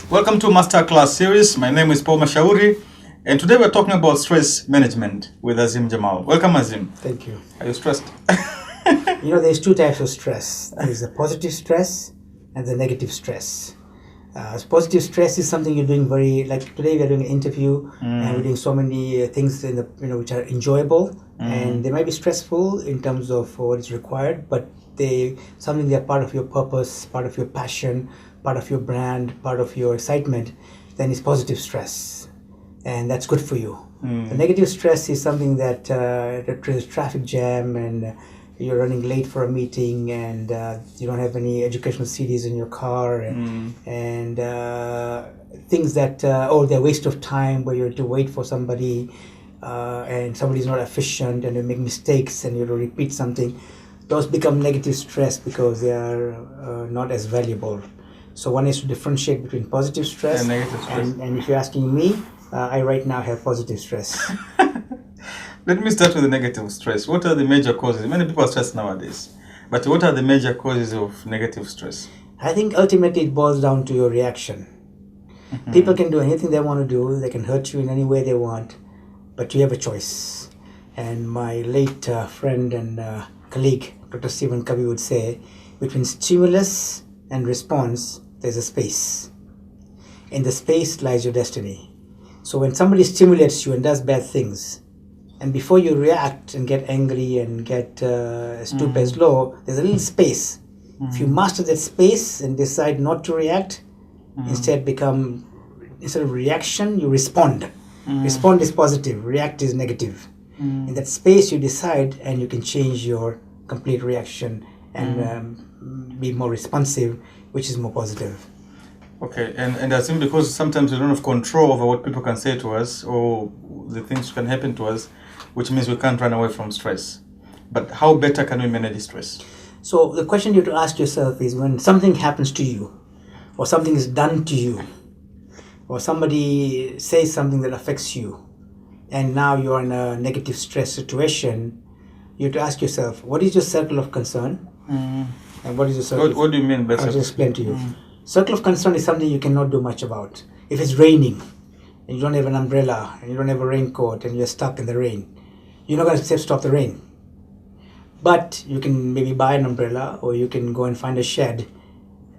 Welcome to Masterclass series. My name is Paul Mashauri, and today we're talking about stress management with Azim Jamal. Welcome, Azim. Thank you. Are you stressed? There's two types of stress. There's the positive stress and the negative stress. Positive stress is something you're doing like today we're doing an interview and we're doing so many things which are enjoyable and they might be stressful in terms of what is required, but they're part of your purpose, part of your passion, part of your brand, part of your excitement. Then it's positive stress, and that's good for you. The negative stress is something that there's traffic jam and you're running late for a meeting and you don't have any educational CDs in your car and things that they're waste of time where you have to wait for somebody and somebody's not efficient and you make mistakes and you have to repeat something. Those become negative stress because they are not as valuable. So one is to differentiate between positive stress and negative stress. And if you're asking me, I right now have positive stress. Let me start with the negative stress. What are the major causes? Many people are stressed nowadays. But what are the major causes of negative stress? I think ultimately it boils down to your reaction. People can do anything they want to do. They can hurt you in any way they want. But you have a choice. And my late friend and colleague, Dr. Stephen Covey, would say, between stimulus and response, there's a space. In the space lies your destiny. So when somebody stimulates you and does bad things, and before you react and get angry and get stoop as low, there's a little space. If you master that space and decide not to react, instead of reaction, you respond. Respond is positive, react is negative. In that space you decide and you can change your complete reaction and be more responsive, which is more positive. Okay, and I think because sometimes we don't have control over what people can say to us or the things can happen to us, which means we can't run away from stress. But how better can we manage stress? So the question you have to ask yourself is, when something happens to you or something is done to you or somebody says something that affects you and now you're in a negative stress situation, you have to ask yourself, what is your circle of concern? And what is your circle? What do you mean by I'll just explain to you. Circle of concern is something you cannot do much about. If it's raining and you don't have an umbrella and you don't have a raincoat and you're stuck in the rain, you're not going to stop the rain. But you can maybe buy an umbrella or you can go and find a shed,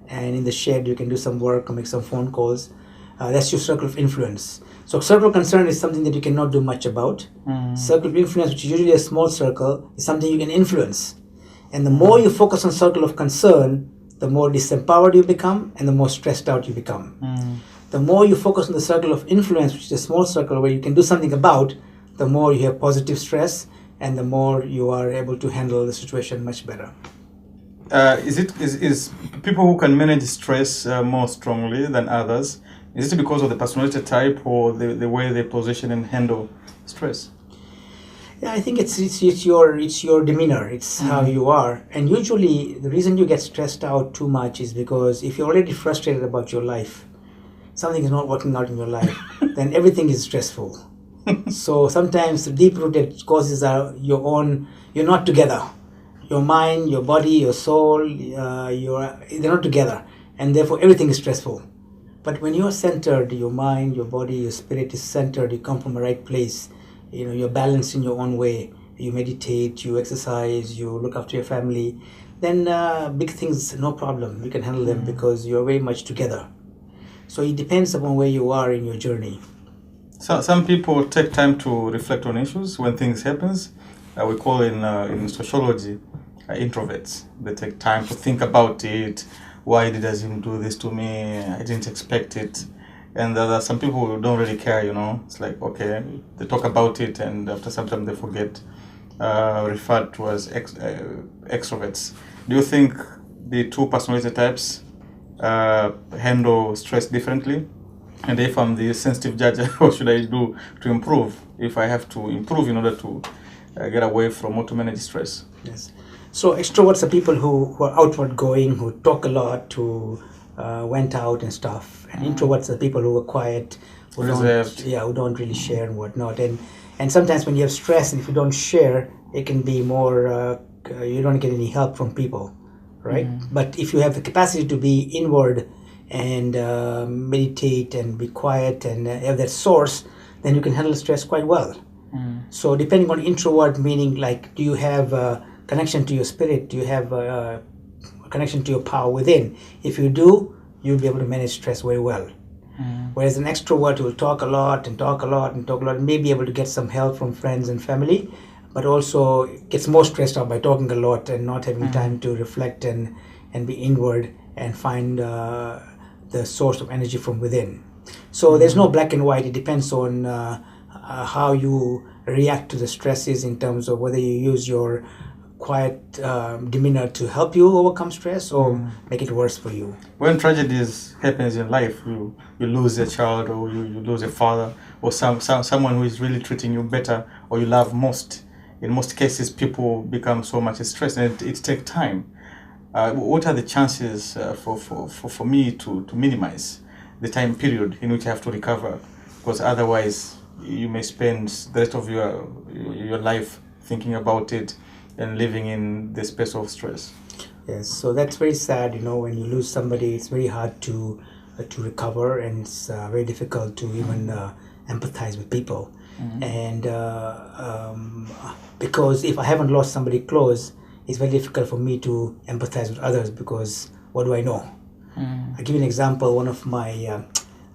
and in the shed you can do some work or make some phone calls. That's your circle of influence. So circle of concern is something that you cannot do much about. Circle of influence, which is usually a small circle, is something you can influence. And the more you focus on circle of concern, the more disempowered you become and the more stressed out you become. The more you focus on the circle of influence, which is a small circle where you can do something about, the more you have positive stress and the more you are able to handle the situation much better. Is people who can manage stress more strongly than others, is it because of the personality type or the way they position and handle stress? Yeah, I think it's your demeanor. It's how you are. And usually the reason you get stressed out too much is because if you're already frustrated about your life, something is not working out in your life, then everything is stressful. So sometimes the deep-rooted causes are your own. You're not together. Your mind, your body, your soul, they're not together. And therefore everything is stressful. But when you're centered, your mind, your body, your spirit is centered, you come from the right place, you're balanced in your own way, you meditate, you exercise, you look after your family, then big things, no problem, you can handle them because you're very much together. So it depends upon where you are in your journey. So some people take time to reflect on issues when things happens. We call in sociology introverts. They take time to think about it. Why did Azim do this to me? I didn't expect it. And there are some people who don't really care, It's like, okay, they talk about it and after some time they forget. Referred to as extroverts. Do you think the two personality types handle stress differently? And if I'm the sensitive judge, what should I do to improve? If I have to improve in order to get away from how to manage stress? Yes. So extroverts are people who are outward going, who talk a lot, who went out and stuff. And introverts are people who are quiet, who don't really share and whatnot. And sometimes when you have stress and if you don't share, it can be more, you don't get any help from people, right? But if you have the capacity to be inward and meditate and be quiet and have that source, then you can handle stress quite well. So depending on introvert, meaning like, do you have a connection to your spirit? Do you have a connection to your power within? If you do, you'll be able to manage stress very well. Whereas an extrovert will talk a lot and talk a lot and talk a lot, and may be able to get some help from friends and family, but also gets more stressed out by talking a lot and not having time to reflect and be inward and find the source of energy from within. So there's no black and white. It depends on how you react to the stresses, in terms of whether you use your quiet demeanor to help you overcome stress or make it worse for you. When tragedies happens in life, you lose a child, or you lose a father, or someone who is really treating you better, or you love most. In most cases, people become so much stressed, and it takes time. What are the chances for me to minimize the time period in which I have to recover? Because otherwise, you may spend the rest of your life thinking about it and living in the space of stress. Yes, so that's very sad. When you lose somebody, it's very hard to recover, and it's very difficult to even empathize with people. And because if I haven't lost somebody close, it's very difficult for me to empathize with others, because what do I know? I'll give you an example. One of my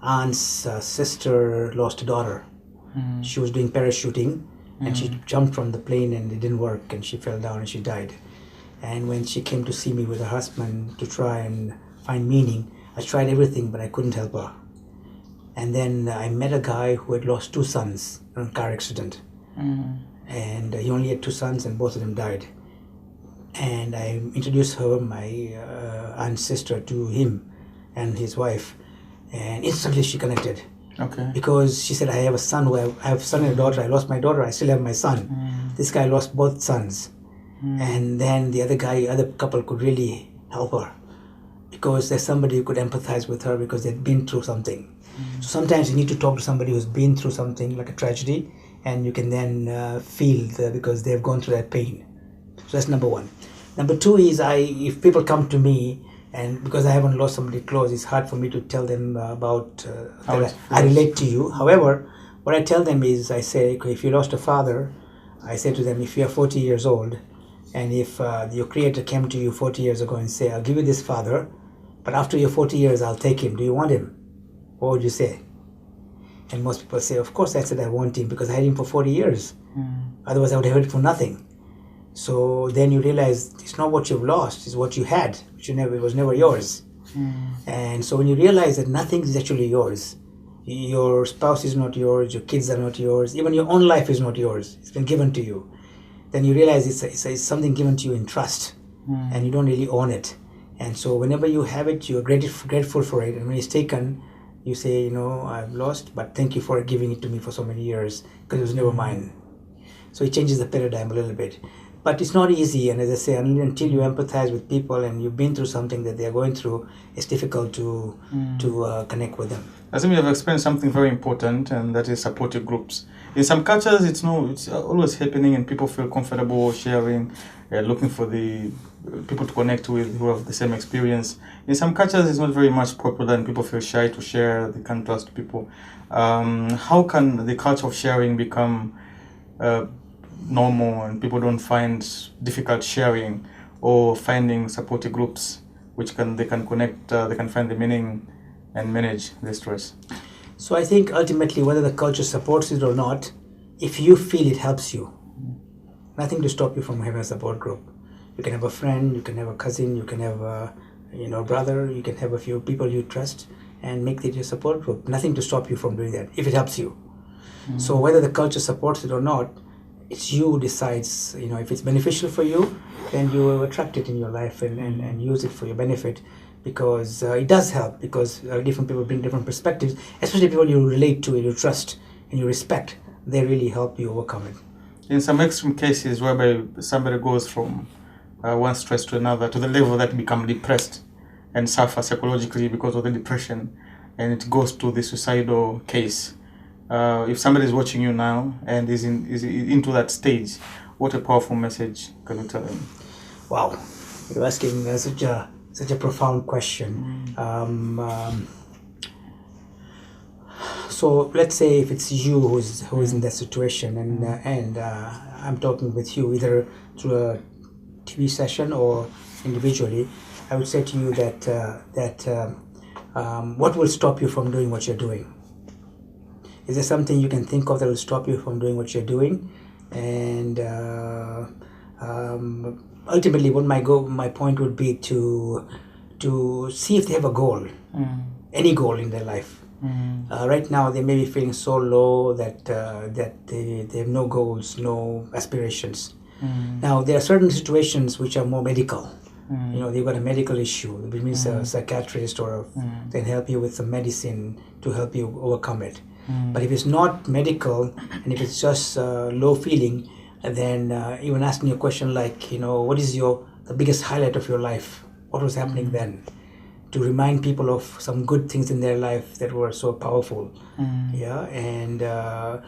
aunt's sister lost a daughter. She was doing parachuting, and she jumped from the plane and it didn't work, and she fell down and she died. And when she came to see me with her husband to try and find meaning, I tried everything, but I couldn't help her. And then I met a guy who had lost 2 sons in a car accident. And he only had 2 sons, and both of them died. And I introduced her, my aunt's sister, to him and his wife, and instantly she connected. Okay. Because she said, I have a son, I have a son and a daughter. I lost my daughter, I still have my son. This guy lost both sons. And then the other couple could really help her, because there's somebody who could empathize with her, because they'd been through something. So sometimes you need to talk to somebody who's been through something like a tragedy, and you can then feel because they've gone through that pain. So that's number one. Number two is, if people come to me, and because I haven't lost somebody close, it's hard for me to tell them about I relate to you. However, what I tell them is, I say, if you lost a father, I say to them, if you're 40 years old, and if your creator came to you 40 years ago and say, I'll give you this father, but after your 40 years, I'll take him. Do you want him? What would you say? And most people say, of course I said I want him, because I had him for 40 years. Otherwise, I would have it for nothing. So then you realize it's not what you've lost, it's what you had, which it was never yours. And so when you realize that nothing is actually yours, your spouse is not yours, your kids are not yours, even your own life is not yours, it's been given to you, then you realize it's something given to you in trust, and you don't really own it. And so whenever you have it, you're grateful for it, and when it's taken, you say, I've lost, but thank you for giving it to me for so many years, because it was never mine. So it changes the paradigm a little bit. But it's not easy, and as I say, until you empathize with people and you've been through something that they're going through, it's difficult to connect with them. Azim, you have experienced something very important, and that is supportive groups. In some cultures, it's always happening, and people feel comfortable sharing, looking for the people to connect with who have the same experience. In some cultures, it's not very much popular, and people feel shy to share. They can't trust people. How can the culture of sharing become normal, and people don't find difficult sharing or finding supportive groups which they can connect, they can find the meaning and manage the stress? So I think ultimately, whether the culture supports it or not, if you feel it helps you, nothing to stop you from having a support group. You can have a friend, you can have a cousin, you can have a brother, you can have a few people you trust and make it your support group. Nothing to stop you from doing that if it helps you. So whether the culture supports it or not, it's you who decides. If it's beneficial for you, then you attract it in your life and use it for your benefit, because it does help, because different people bring different perspectives, especially people you relate to and you trust and you respect. They really help you overcome it. In some extreme cases whereby somebody goes from one stress to another, to the level that become depressed and suffer psychologically because of the depression, and it goes to the suicidal case. If somebody is watching you now and is into that stage, what a powerful message can you tell them? Wow, you're asking such a such a profound question. So let's say if it's you who is in that situation, and I'm talking with you either through a TV session or individually, I would say to you that what will stop you from doing what you're doing? Is there something you can think of that will stop you from doing what you're doing? And ultimately, what my point would be to see if they have a goal, any goal in their life. Right now, they may be feeling so low that they have no goals, no aspirations. Now, there are certain situations which are more medical. You know, they've got a medical issue, which means a psychiatrist or can help you with some medicine to help you overcome it. But if it's not medical and if it's just low feeling, then even asking a question like, you know, what is the biggest highlight of your life? What was happening then? To remind people of some good things in their life that were so powerful. Yeah, and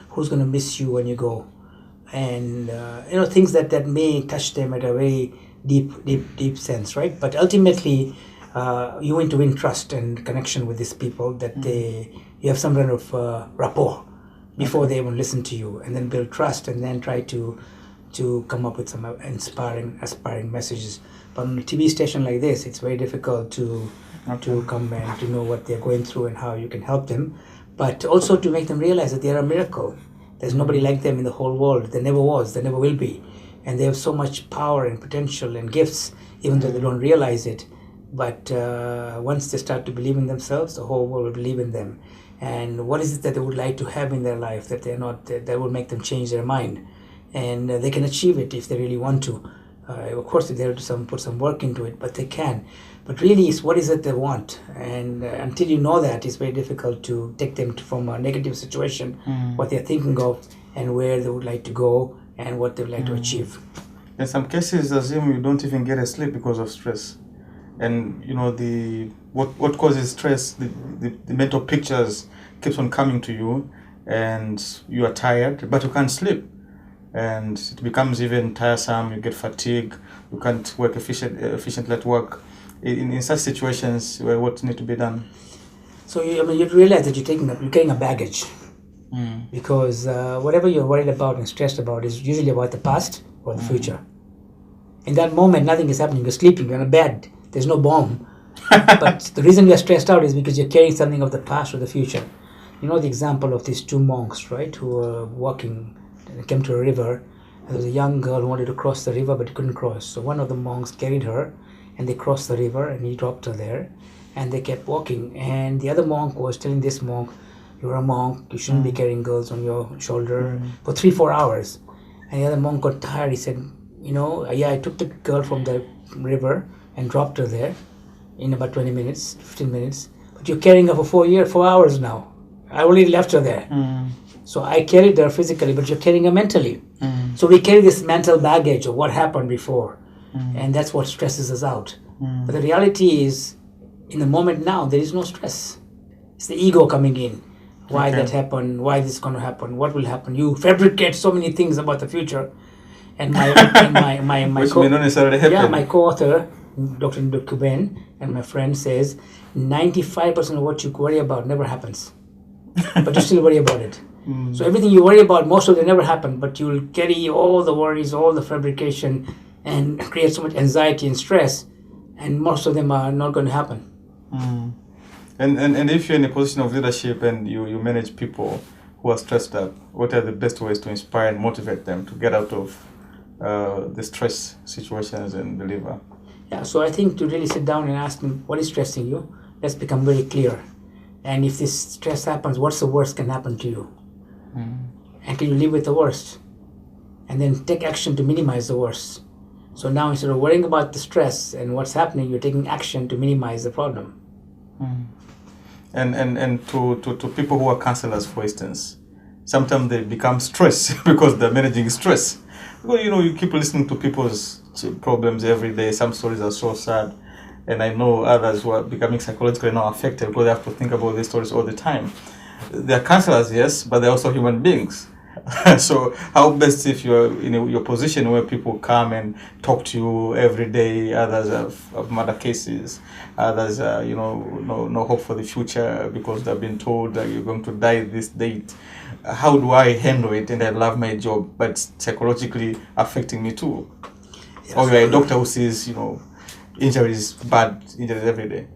who's going to miss you when you go? And you know, things that may touch them at a very deep sense, right? But ultimately, you want to win trust and connection with these people, that you have some kind of rapport before they even listen to you, and then build trust, and then try to come up with some aspiring messages. But on a TV station like this, it's very difficult to come and to know what they're going through and how you can help them, but also to make them realize that they're a miracle. There's nobody like them in the whole world. There never was, there never will be. And they have so much power and potential and gifts, even though they don't realize it. But once they start to believe in themselves, the whole world will believe in them. And what is it that they would like to have in their life that they're not, that will make them change their mind? And they can achieve it if they really want to. Of course, they have to put some work into it, but they can. But really, it's what is it they want? And until you know that, it's very difficult to take them from a negative situation, what they're thinking of, and where they would like to go, and what they would like to achieve. In some cases, Azim, you don't even get a sleep because of stress. And you know, what causes stress, the mental pictures keeps on coming to you, and you are tired, but you can't sleep. And it becomes even tiresome, you get fatigued, you can't work efficiently at work. In such situations, what needs to be done? So you realize that you're carrying a baggage. Because whatever you're worried about and stressed about is usually about the past or the future. In that moment, nothing is happening. You're sleeping, you're in a bed, there's no bomb. But the reason you're stressed out is because you're carrying something of the past or the future. You know the example of these two monks, right, who were walking and came to a river. And there was a young girl who wanted to cross the river but couldn't cross. So one of the monks carried her, and they crossed the river, and he dropped her there, and they kept walking. And the other monk was telling this monk, you're a monk, you shouldn't be carrying girls on your shoulder for 3-4 hours. And the other monk got tired. He said, you know, yeah, I took the girl from the river and dropped her there in about 20 minutes, 15 minutes. But you're carrying her for 4 hours now. I already left her there. So I carried her physically, but you're carrying her mentally. So we carry this mental baggage of what happened before. And that's what stresses us out. But the reality is, in the moment now, there is no stress. It's the ego coming in. Why that happened? Why this is going to happen? What will happen? You fabricate so many things about the future. And my which may not necessarily happen. Yeah, my co-author, Dr. Kuben, and my friend says 95% of what you worry about never happens. But you still worry about it. So everything you worry about, most of it never happen, but you'll carry all the worries, all the fabrication, and create so much anxiety and stress, and most of them are not going to happen. And if you're in a position of leadership and you manage people who are stressed up, what are the best ways to inspire and motivate them to get out of the stress situations and deliver? Yeah, so I think to really sit down and ask them, what is stressing you? Let's become very clear. And if this stress happens, what's the worst can happen to you? And can you live with the worst? And then take action to minimize the worst. So now instead of worrying about the stress and what's happening, you're taking action to minimize the problem. And to people who are counselors, for instance, sometimes they become stressed because they're managing stress. Because, you know, you keep listening to people's problems every day. Some stories are so sad. And I know others who are becoming psychologically now affected because they have to think about these stories all the time. They're counselors, yes, but they're also human beings. So how best if you're in your position where people come and talk to you every day, others have murder cases, others no hope for the future because they've been told that you're going to die this date. How do I handle it? And I love my job, but psychologically affecting me too. Yes. Or you're a doctor who sees injuries, bad injuries every day.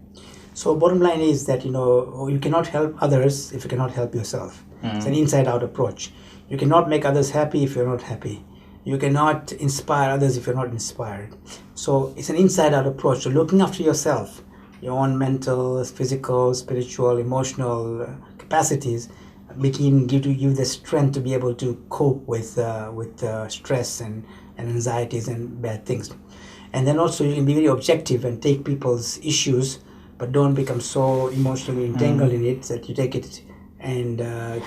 So bottom line is that you cannot help others if you cannot help yourself. It's an inside-out approach. You cannot make others happy if you're not happy. You cannot inspire others if you're not inspired. So it's an inside-out approach. So looking after yourself, your own mental, physical, spiritual, emotional capacities give you the strength to be able to cope with stress and anxieties and bad things. And then also you can be very objective and take people's issues, but don't become so emotionally entangled in it that you take it and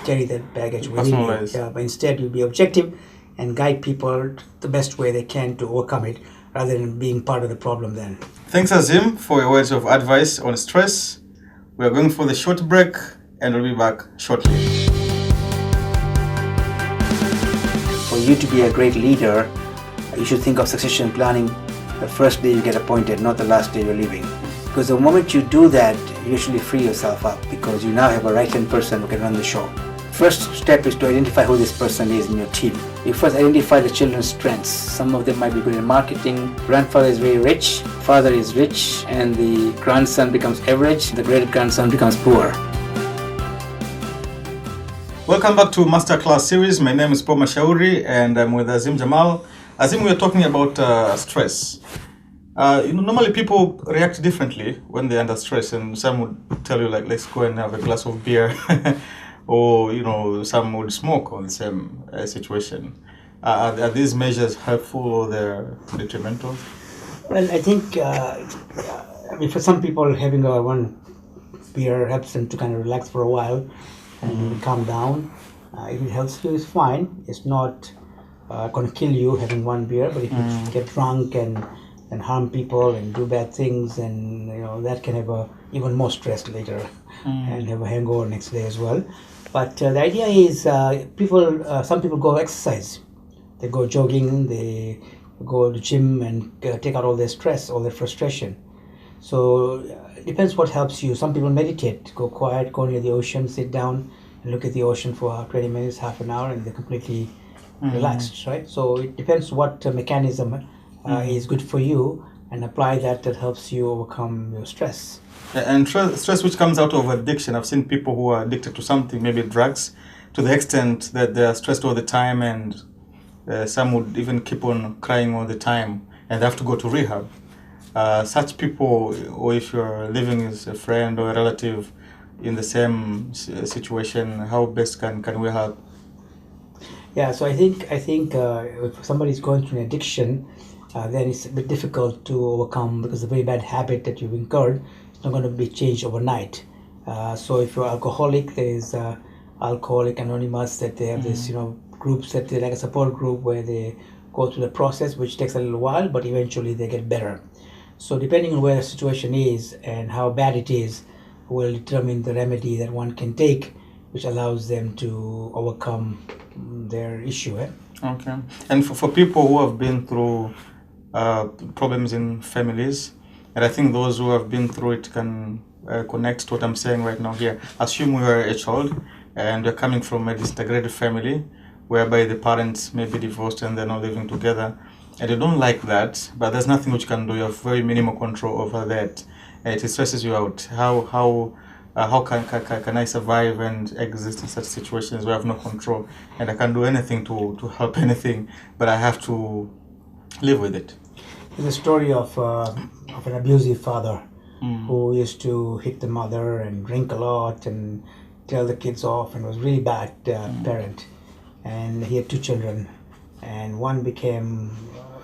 carry that baggage with you. Yeah, but instead you'll be objective and guide people the best way they can to overcome it, rather than being part of the problem then. Thanks, Azim, for your words of advice on stress. We are going for the short break and we'll be back shortly. For you to be a great leader, you should think of succession planning the first day you get appointed, not the last day you're leaving. Because the moment you do that, you usually free yourself up because you now have a right-hand person who can run the show. First step is to identify who this person is in your team. You first identify the children's strengths. Some of them might be good in marketing. Grandfather is very rich, father is rich, and the grandson becomes average, the great-grandson becomes poor. Welcome back to Masterclass series. My name is Mashauri and I'm with Azim Jamal. Azim, we are talking about stress. Normally people react differently when they're under stress, and some would tell you like, let's go and have a glass of beer, or some would smoke on the same situation. Are these measures helpful or they're detrimental? Well, I think for some people having one beer helps them to kind of relax for a while and calm down. If it helps you, it's fine. It's not going to kill you having one beer, but if you get drunk and harm people and do bad things, and that can have even more stress later and have a hangover next day as well. But the idea is some people go exercise, they go jogging, they go to gym and take out all their stress, all their frustration. So it depends what helps you. Some people meditate, go quiet, go near the ocean, sit down and look at the ocean for 20 minutes, half an hour, and they're completely relaxed, right? So it depends what mechanism is good for you, and apply that helps you overcome your stress. And stress which comes out of addiction. I've seen people who are addicted to something, maybe drugs, to the extent that they are stressed all the time, and some would even keep on crying all the time and they have to go to rehab. Such people, or if you're living with a friend or a relative in the same situation, how best can we help? Yeah, so I think if somebody's going through an addiction, then it's a bit difficult to overcome, because the very bad habit that you've incurred is not going to be changed overnight. So if you're alcoholic, there is Alcoholic Anonymous, that they have this groups that they like a support group where they go through the process, which takes a little while, but eventually they get better. So depending on where the situation is and how bad it is, will determine the remedy that one can take, which allows them to overcome their issue. Okay. And for people who have been through problems in families, and I think those who have been through it can connect to what I'm saying right now here. Assume we are a child and we're coming from a disintegrated family whereby the parents may be divorced and they're not living together, and you don't like that, but there's nothing which you can do. You have very minimal control over that. It stresses you out. How can I survive and exist in such situations where I have no control and I can't do anything to help anything, but I have to live with it? There's a story of an abusive father who used to hit the mother and drink a lot and tell the kids off, and was really bad parent. And he had two children, and one became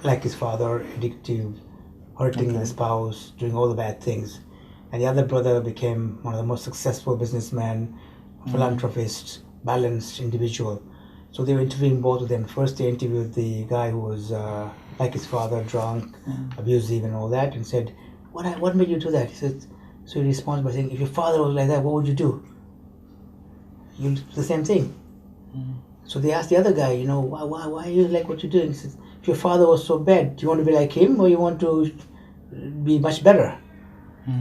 like his father, addictive, hurting the spouse, doing all the bad things. And the other brother became one of the most successful businessmen, philanthropist, balanced individual. So they were interviewing both of them. First they interviewed the guy who was like his father, drunk, abusive and all that, and said, what made you do that? He said, so he responds by saying, if your father was like that, what would you do? You'd do the same thing. So they asked the other guy, why you like what you're doing? He says, if your father was so bad, do you want to be like him or you want to be much better?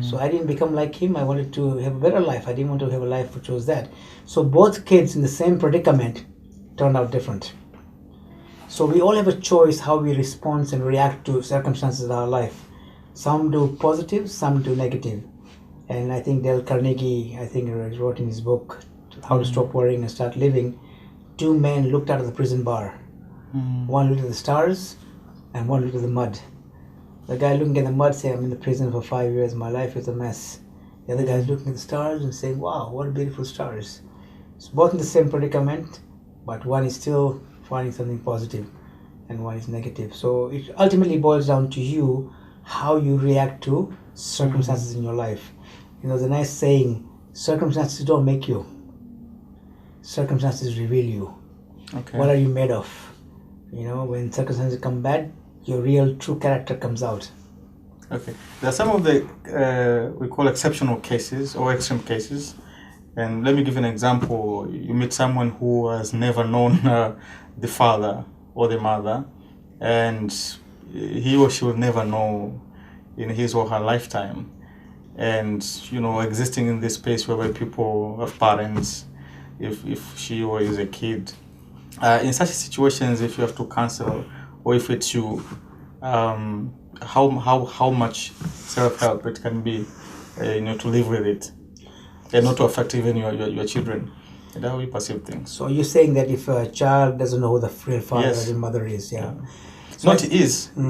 So I didn't become like him. I wanted to have a better life. I didn't want to have a life which was that. So both kids in the same predicament turned out different. So we all have a choice how we respond and react to circumstances in our life. Some do positive, some do negative. And I think Dale Carnegie, wrote in his book, How to Stop Worrying and Start Living, 2 men looked out of the prison bar. One looked at the stars and one looked at the mud. The guy looking at the mud saying, I'm in the prison for 5 years, my life is a mess. The other guy's looking at the stars and saying, wow, what beautiful stars. It's both in the same predicament, but one is still finding something positive and one is negative. So it ultimately boils down to you, how you react to circumstances in your life. The nice saying, circumstances don't make you. Circumstances reveal you. Okay. What are you made of? When circumstances come bad, your real true character comes out. Okay. There are some of the we call exceptional cases or extreme cases. And let me give you an example. You meet someone who has never known the father or the mother, and he or she will never know in his or her lifetime. And existing in this space whereby people have parents, if she or is a kid, in such situations, if you have to cancel or if it's you, how much self-help it can be, to live with it and not to affect even your children, and how we perceive things. So you're saying that if a child doesn't know who the real father Yes. or the mother is, So he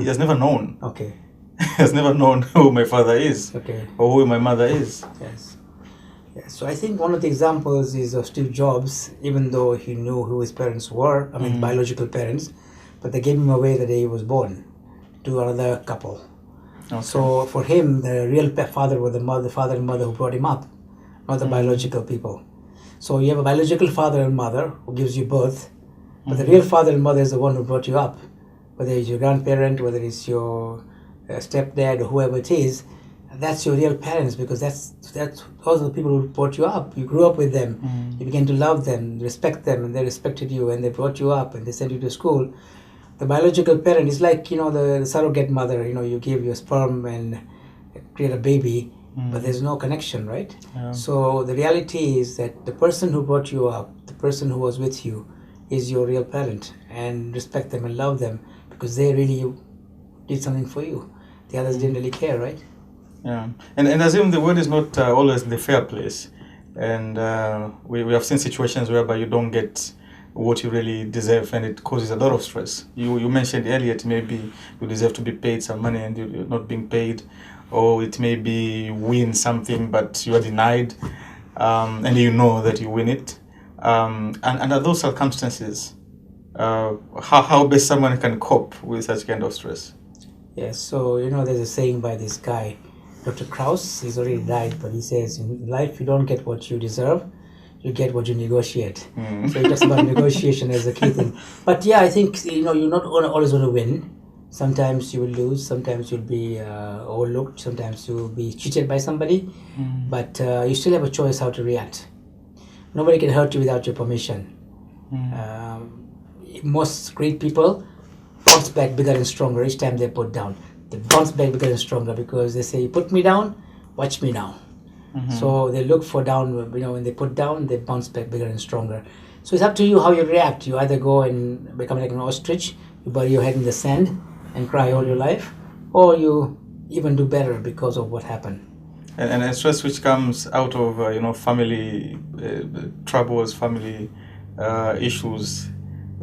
has never known. Okay. He has never known who my father is, Okay. or who my mother is. Yes. So I think one of the examples is of Steve Jobs, even though he knew who his parents were, biological parents, but they gave him away the day he was born to another couple. Okay. So for him, the real father were the father and mother who brought him up, not the biological people. So you have a biological father and mother who gives you birth, but the real father and mother is the one who brought you up. Whether it's your grandparent, whether it's your stepdad or whoever it is, that's your real parents, because those are the people who brought you up. You grew up with them. You began to love them, respect them, and they respected you, and they brought you up, and they sent you to school. The biological parent is like, the surrogate mother. You give your sperm and create a baby, but there's no connection, right? Yeah. So the reality is that the person who brought you up, the person who was with you, is your real parent, and respect them and love them, because they really did something for you. The others didn't really care, right? Yeah, and Azim, the world is not always the fair place, and we have seen situations whereby you don't get what you really deserve, and it causes a lot of stress. You mentioned earlier, it may be you deserve to be paid some money and you're not being paid, or it may be you win something but you are denied, and you know that you win it, and under those circumstances, how best someone can cope with such kind of stress? Yes, so there's a saying by this guy, Dr. Krauss. He's already died, but he says, in life you don't get what you deserve, you get what you negotiate. So he talks about negotiation as a key thing. But yeah, I think you're not always going to win. Sometimes you will lose, sometimes you'll be overlooked, sometimes you'll be cheated by somebody, but you still have a choice how to react. Nobody can hurt you without your permission. Most great people bounce back bigger and stronger each time they're put down. They bounce back bigger and stronger because they say, put me down, watch me now. So they look for down, when they put down, they bounce back bigger and stronger. So it's up to you how you react. You either go and become like an ostrich, you bury your head in the sand and cry all your life, or you even do better because of what happened. And stress which comes out of family troubles, family issues.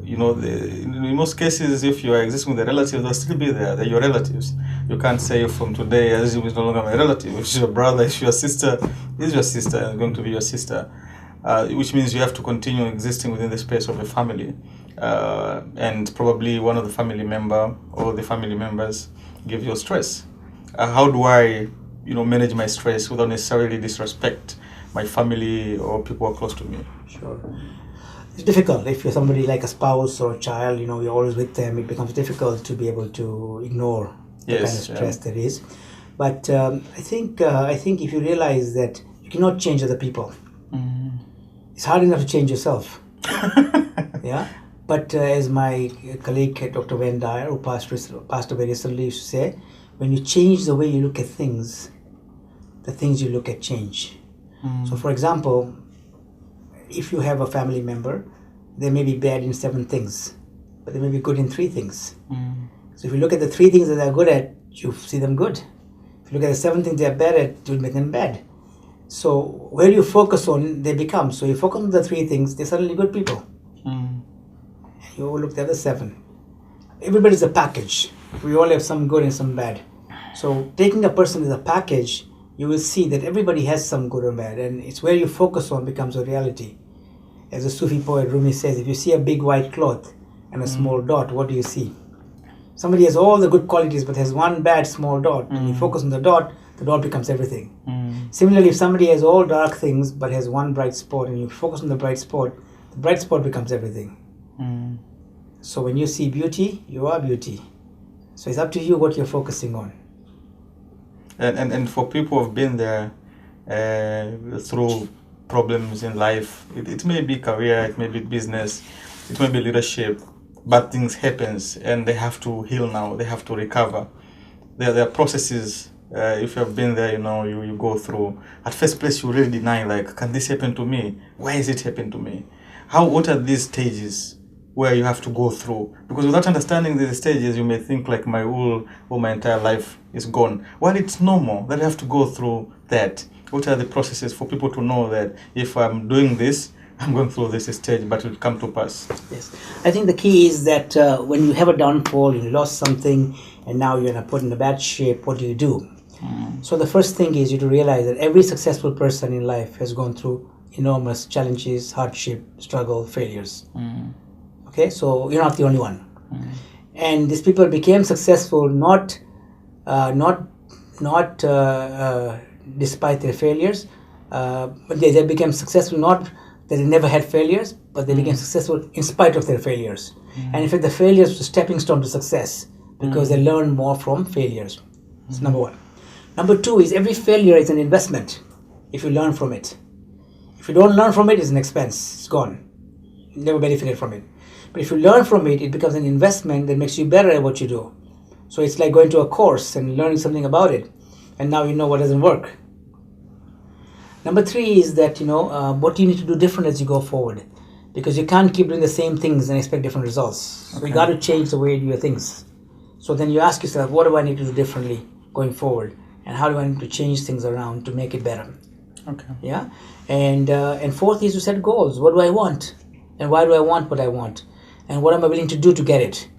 In most cases, if you are existing with a relative, they'll still be there. They're your relatives. You can't say from today, Azim is no longer my relative. If it's your brother, if your sister, is your sister and going to be your sister. Which means you have to continue existing within the space of a family. And probably one of the family member or the family members give you stress. How do I, manage my stress without necessarily disrespect my family or people who are close to me? Sure. It's difficult. If you're somebody like a spouse or a child, you're always with them, it becomes difficult to be able to ignore the kind of stress there is. But I think if you realize that you cannot change other people, it's hard enough to change yourself. Yeah. But as my colleague Dr. Van Dyer, who passed away recently, used to say, when you change the way you look at things, the things you look at change. So for example, if you have a family member, they may be bad in 7 things, but they may be good in 3 things. So if you look at the 3 things that they're good at, you see them good. If you look at the 7 things they're bad at, you'll make them bad. So where you focus on, they become. So you focus on the 3 things, they're suddenly good people. You overlook the other 7. Everybody's a package. We all have some good and some bad. So taking a person as a package, you will see that everybody has some good or bad, and it's where you focus on becomes a reality. As a Sufi poet Rumi says, if you see a big white cloth and a small dot, what do you see? Somebody has all the good qualities but has one bad small dot, and you focus on the dot becomes everything. Similarly, if somebody has all dark things but has one bright spot, and you focus on the bright spot becomes everything. So when you see beauty, you are beauty. So it's up to you what you're focusing on. And for people who've been there through problems in life, it may be career, it may be business, it may be leadership, bad things happens and they have to heal now, they have to recover. There are processes, if you have been there, you go through. At first place you really deny, like, can this happen to me? Why is it happening to me? What are these stages where you have to go through? Because without understanding these stages, you may think like my entire life is gone. Well, it's normal that you have to go through that. What are the processes for people to know that if I'm doing this, I'm going through this stage, but it will come to pass? Yes. I think the key is that when you have a downfall, you lost something, and now you're put in a bad shape, what do? So the first thing is you to realize that every successful person in life has gone through enormous challenges, hardship, struggle, failures. Okay, so you're not the only one. And these people became successful not despite their failures, but they became successful not that they never had failures, but they became successful in spite of their failures. And in fact, the failures were a stepping stone to success because they learned more from failures. That's number 1. Number 2 is every failure is an investment if you learn from it. If you don't learn from it, it's an expense. It's gone. You never benefited from it. But if you learn from it, it becomes an investment that makes you better at what you do. So it's like going to a course and learning something about it. And now you know what doesn't work. Number 3 is that, what do you need to do different as you go forward? Because you can't keep doing the same things and expect different results. Okay. So you got to change the way you do your things. So then you ask yourself, what do I need to do differently going forward? And how do I need to change things around to make it better? Okay. Yeah. And 4th is to set goals. What do I want? And why do I want what I want? And what am I willing to do to get it?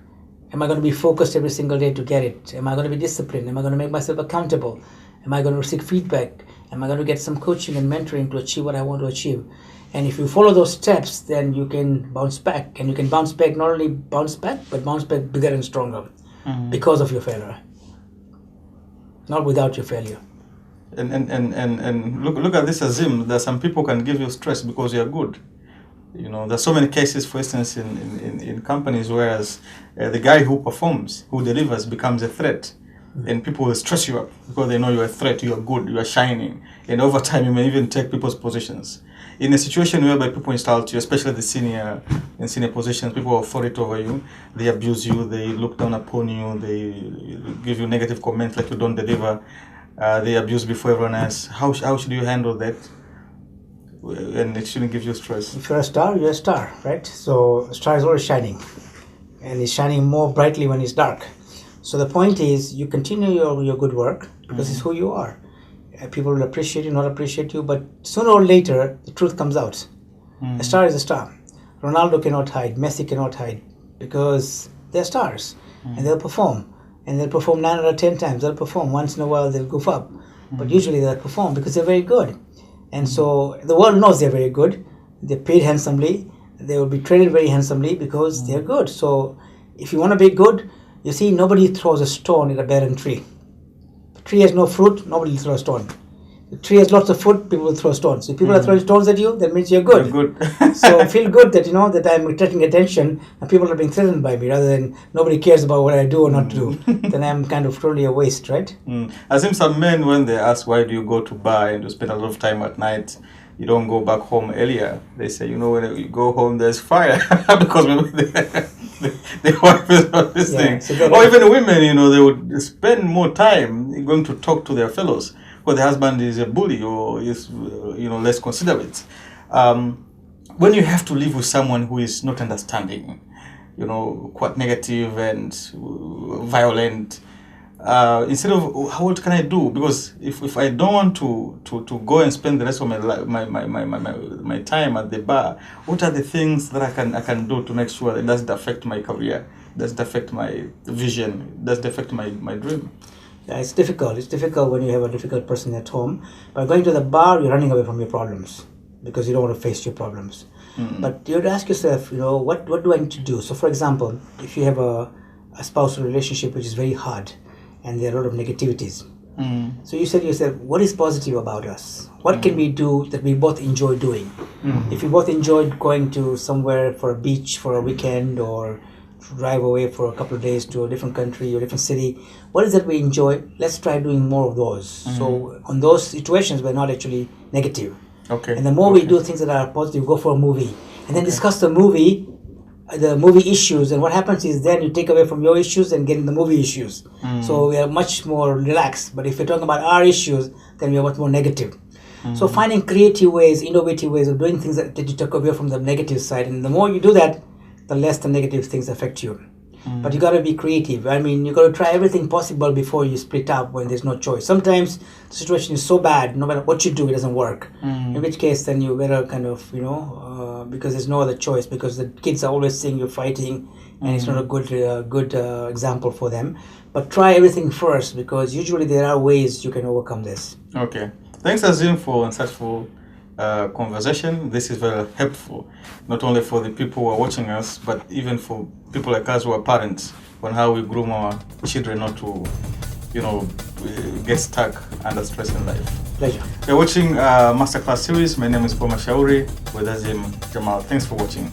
Am I going to be focused every single day to get it? Am I going to be disciplined? Am I going to make myself accountable? Am I going to seek feedback? Am I going to get some coaching and mentoring to achieve what I want to achieve? And if you follow those steps, then you can bounce back. And you can bounce back, not only bounce back, but bounce back bigger and stronger because of your failure. Not without your failure. And look at this, Azim. There are some people can give you stress because you are good. There's so many cases, for instance, in companies, whereas the guy who performs, who delivers, becomes a threat. And people will stress you up because they know you're a threat, you are good, you are shining. And over time, you may even take people's positions. In a situation whereby people insult you, especially in senior positions, people have authority over you, they abuse you, they look down upon you, they give you negative comments like you don't deliver, they abuse before everyone else. How should you handle that? And it shouldn't give you stress. If you're a star, you're a star, right? So a star is always shining. And it's shining more brightly when it's dark. So the point is, you continue your good work because it's who you are. People will appreciate you, not appreciate you, but sooner or later, the truth comes out. A star is a star. Ronaldo cannot hide, Messi cannot hide, because they're stars. And they'll perform. And they'll perform 9 out of 10 times. They'll perform. Once in a while, they'll goof up. But usually they'll perform because they're very good. And so the world knows they're very good. They're paid handsomely. They will be treated very handsomely because they're good. So if you want to be good, you see, nobody throws a stone at a barren tree. If a tree has no fruit, nobody will throw a stone. If the tree has lots of fruit, people will throw stones. So if people are throwing stones at you, that means you're good. You're good. So feel good that that I'm attracting attention and people are being threatened by me rather than nobody cares about what I do or not do. Then I'm kind of totally a waste, right? I think some men, when they ask why do you go to bar and you spend a lot of time at night, you don't go back home earlier. They say, when you go home, there's fire because maybe the wife is not listening. So or even women, they would spend more time going to talk to their fellows, where the husband is a bully or is, less considerate. When you have to live with someone who is not understanding, quite negative and violent, instead of what can I do? Because if I don't want to go and spend the rest of my time at the bar, what are the things that I can do to make sure that it doesn't affect my career, doesn't affect my vision, doesn't affect my dream? Yeah, it's difficult. It's difficult when you have a difficult person at home. By going to the bar, you're running away from your problems because you don't want to face your problems. But you have to ask yourself, what do I need to do? So, for example, if you have a spousal relationship which is very hard and there are a lot of negativities, so you said to yourself, what is positive about us? What can we do that we both enjoy doing? If you both enjoyed going to somewhere for a beach for a weekend or drive away for a couple of days to a different country or different city, what is that we enjoy? Let's try doing more of those. So on those situations, we're not actually negative. Okay. And the more we do things that are positive, go for a movie and then discuss the movie issues, and what happens is then you take away from your issues and get in the movie issues. So we are much more relaxed. But if you're talking about our issues, then we are much more negative. So finding creative ways, innovative ways of doing things that you take away from the negative side, and the more you do that, the less the negative things affect you. But you got to be creative. I mean, you got to try everything possible before you split up when there's no choice. Sometimes the situation is so bad, no matter what you do, it doesn't work. In which case, then you better kind of, because there's no other choice, because the kids are always seeing you fighting, and it's not a good example for them. But try everything first, because usually there are ways you can overcome this. Okay. Thanks, Azim, for insightful conversation. This is very helpful, not only for the people who are watching us, but even for people like us who are parents, on how we groom our children not to, get stuck under stress in life. Pleasure. You're watching Masterclass series. My name is Mashauri with Azim Jamal. Thanks for watching.